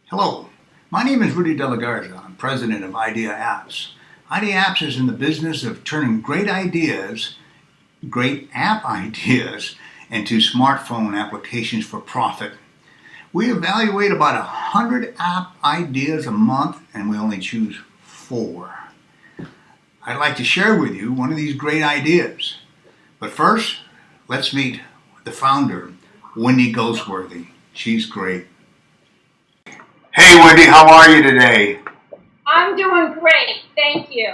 Hello, my name is Rudy W. I'm president of Idea Apps. Idea Apps is in the business of turning great ideas, great app ideas, into smartphone applications for profit. We evaluate about 100 app ideas a month and we only choose 4. I'd like to share with you one of these great ideas. But first, let's meet the founder, Wendy Goldsworthy. She's great. Hey Wendy, how are you today? I'm doing great, thank you.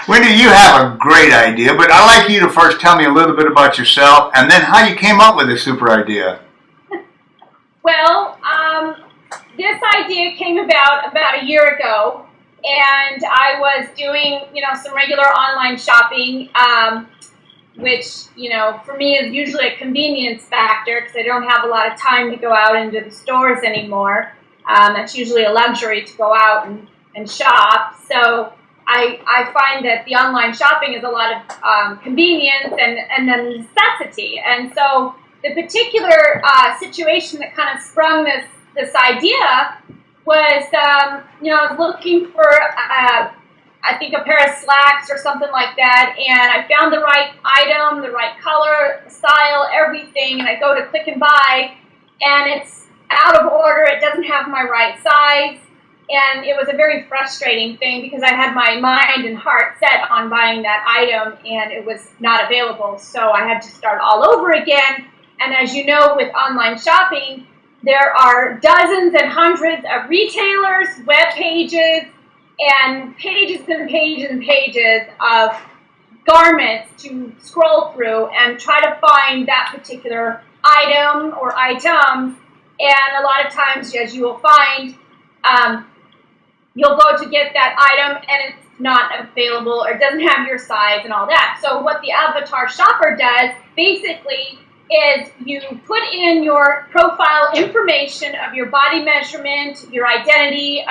Wendy, you have a great idea, but I'd like you to first tell me a little bit about yourself and then how you came up with this super idea. Well, this idea came about a year ago, and I was doing, some regular online shopping, which, for me is usually a convenience factor because I don't have a lot of time to go out into the stores anymore. That's usually a luxury to go out and shop. So I find that the online shopping is a lot of convenience and then necessity. And so the particular situation that kind of sprung this idea was, I was looking for, I think, a pair of slacks or something like that, and I found the right item, the right color, style, everything, and I go to click and buy, and it's out of order. It doesn't have my right size, and it was a very frustrating thing because I had my mind and heart set on buying that item, and it was not available, so I had to start all over again. And as you know, with online shopping, there are dozens and hundreds of retailers, web pages, and pages and pages and pages of garments to scroll through and try to find that particular item or items. And a lot of times, as you will find, you'll go to get that item and it's not available or doesn't have your size and all that. So what the avatar shopper does basically is you put in your profile information of your body measurement, your identity,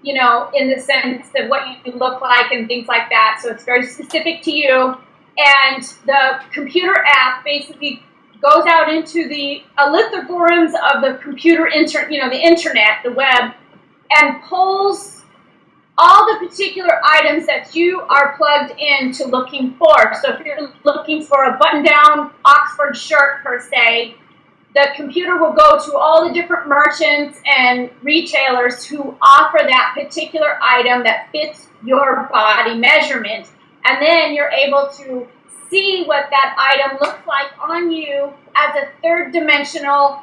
in the sense of what you look like and things like that. So it's very specific to you. And the computer app basically goes out into the lithoforums of the computer, the internet, the web, and pulls all the particular items that you are plugged into looking for. So if you're looking for a button-down Oxford shirt per se, the computer will go to all the different merchants and retailers who offer that particular item that fits your body measurement. And then you're able to see what that item looks like on you as a third-dimensional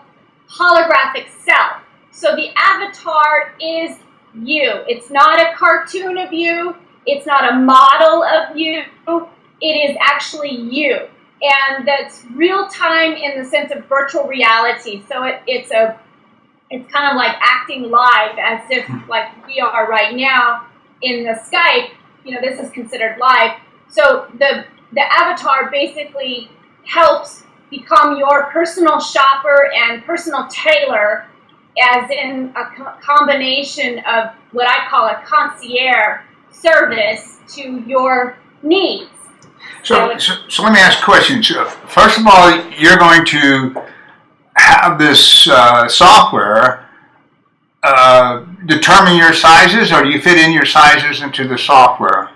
holographic self. So the avatar is you. It's not a cartoon of you. It's not a model of you. It is actually you. And that's real time in the sense of virtual reality. So it's kind of like acting live, as if like we are right now in the Skype. This is considered live. So the avatar basically helps become your personal shopper and personal tailor, as in a combination of what I call a concierge service to your needs. So let me ask questions. First of all, you're going to have this software determine your sizes, or do you fit in your sizes into the software?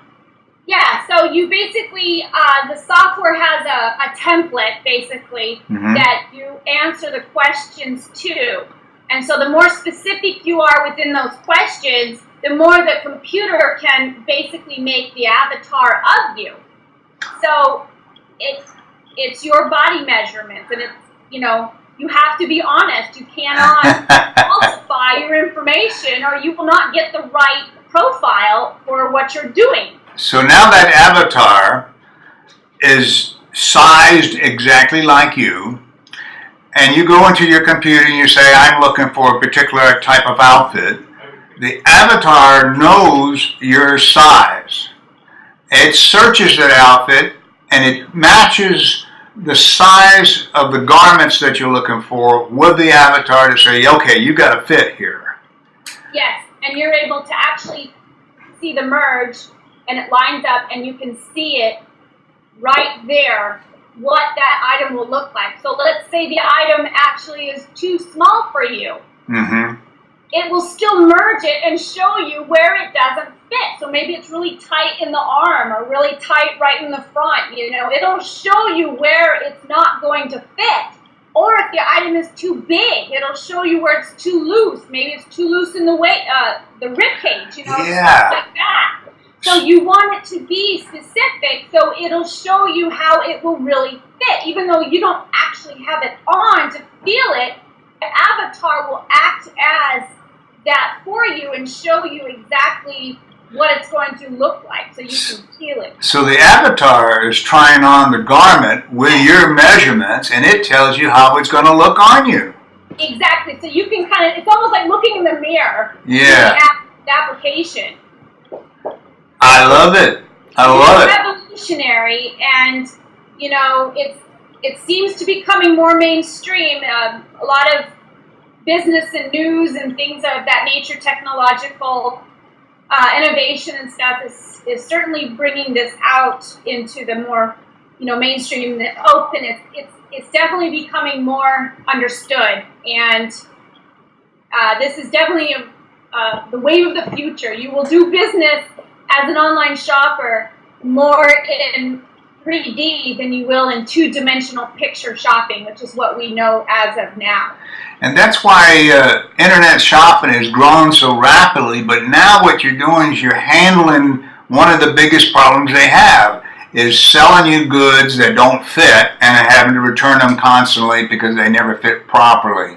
Yeah, so you basically, the software has a template, basically, that you answer the questions to. And so the more specific you are within those questions, the more the computer can basically make the avatar of you. So it's your body measurements, and it's, you have to be honest. You cannot falsify your information, or you will not get the right profile for what you're doing. So now that avatar is sized exactly like you, and you go into your computer and you say, I'm looking for a particular type of outfit, the avatar knows your size. It searches that outfit and it matches the size of the garments that you're looking for with the avatar to say, okay, you got to fit here. Yes, and you're able to actually see the merge, and it lines up, and you can see it right there, what that item will look like. So let's say the item actually is too small for you. it will still merge it and show you where it doesn't fit. So maybe it's really tight in the arm or really tight right in the front. You know, it'll show you where it's not going to fit. Or if the item is too big, it'll show you where it's too loose. Maybe it's too loose in the the rib cage, you know, stuff like that. So you want it to be specific, so it'll show you how it will really fit. Even though you don't actually have it on to feel it, the avatar will act as that for you and show you exactly what it's going to look like, so you can feel it. So the avatar is trying on the garment with your measurements, and it tells you how it's going to look on you. Exactly. So you can kind of, it's almost like looking in the mirror. Yeah. The application. I love it. I love it. It's revolutionary, and you know, it seems to be becoming more mainstream. A lot of business and news and things of that nature, technological innovation and stuff is certainly bringing this out into the more, you know, mainstream, the open. It's definitely becoming more understood, and this is definitely the wave of the future. You will do business as an online shopper more in 3D than you will in two-dimensional picture shopping, which is what we know as of now. And that's why internet shopping has grown so rapidly, but now what you're doing is you're handling one of the biggest problems they have, is selling you goods that don't fit and having to return them constantly because they never fit properly.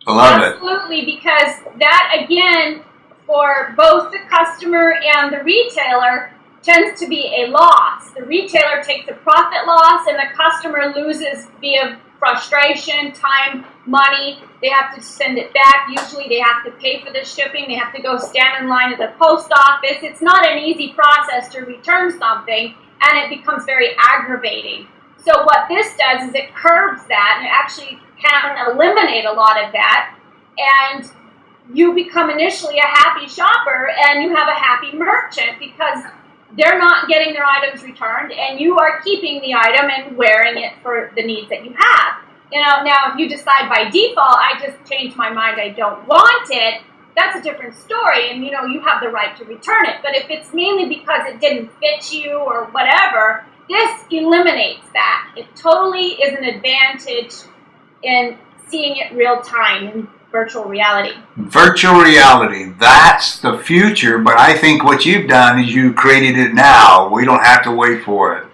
I love it. Absolutely, because that, again, for both the customer and the retailer, tends to be a loss. The retailer takes a profit loss, and the customer loses via frustration, time, money. They have to send it back. Usually they have to pay for the shipping. They have to go stand in line at the post office. It's not an easy process to return something, and it becomes very aggravating. So what this does is it curbs that, and it actually can eliminate a lot of that, and you become initially a happy shopper, and you have a happy merchant because they're not getting their items returned, and you are keeping the item and wearing it for the needs that you have. You know, now if you decide by default, I just changed my mind, I don't want it, that's a different story, and you know, you have the right to return it. But if it's mainly because it didn't fit you or whatever, this eliminates that. It totally is an advantage in seeing it real time in virtual reality. Virtual reality, that's the future, but I think what you've done is you created it now. We don't have to wait for it.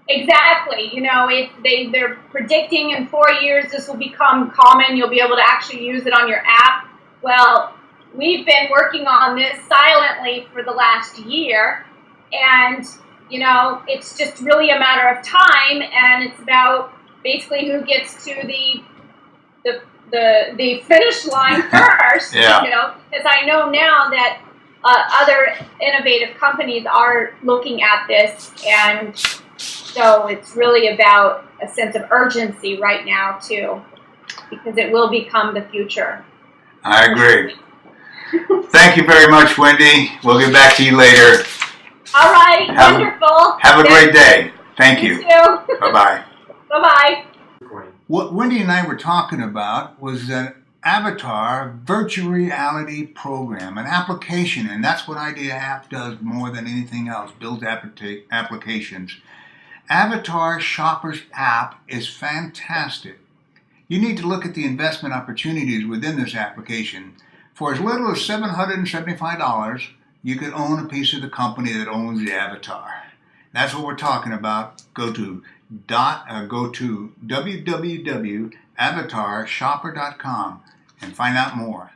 Exactly. You know, they're predicting in 4 years this will become common. You'll be able to actually use it on your app. Well, we've been working on this silently for the last year, and you know, it's just really a matter of time, and it's about basically who gets to the finish line first. Yeah. You know, because I know now that other innovative companies are looking at this, and so it's really about a sense of urgency right now too, because it will become the future. I agree. Thank you very much, Wendy. We'll get back to you later. All right, wonderful. Have a great day. Thank you. You too. Bye-bye. Bye-bye. What Wendy and I were talking about was an avatar virtual reality program, an application, and that's what Idea App does more than anything else, builds applications. Avatar Shoppers app is fantastic. You need to look at the investment opportunities within this application. For as little as $775, you could own a piece of the company that owns the avatar. That's what we're talking about. Go to www.avatarshopper.com and find out more.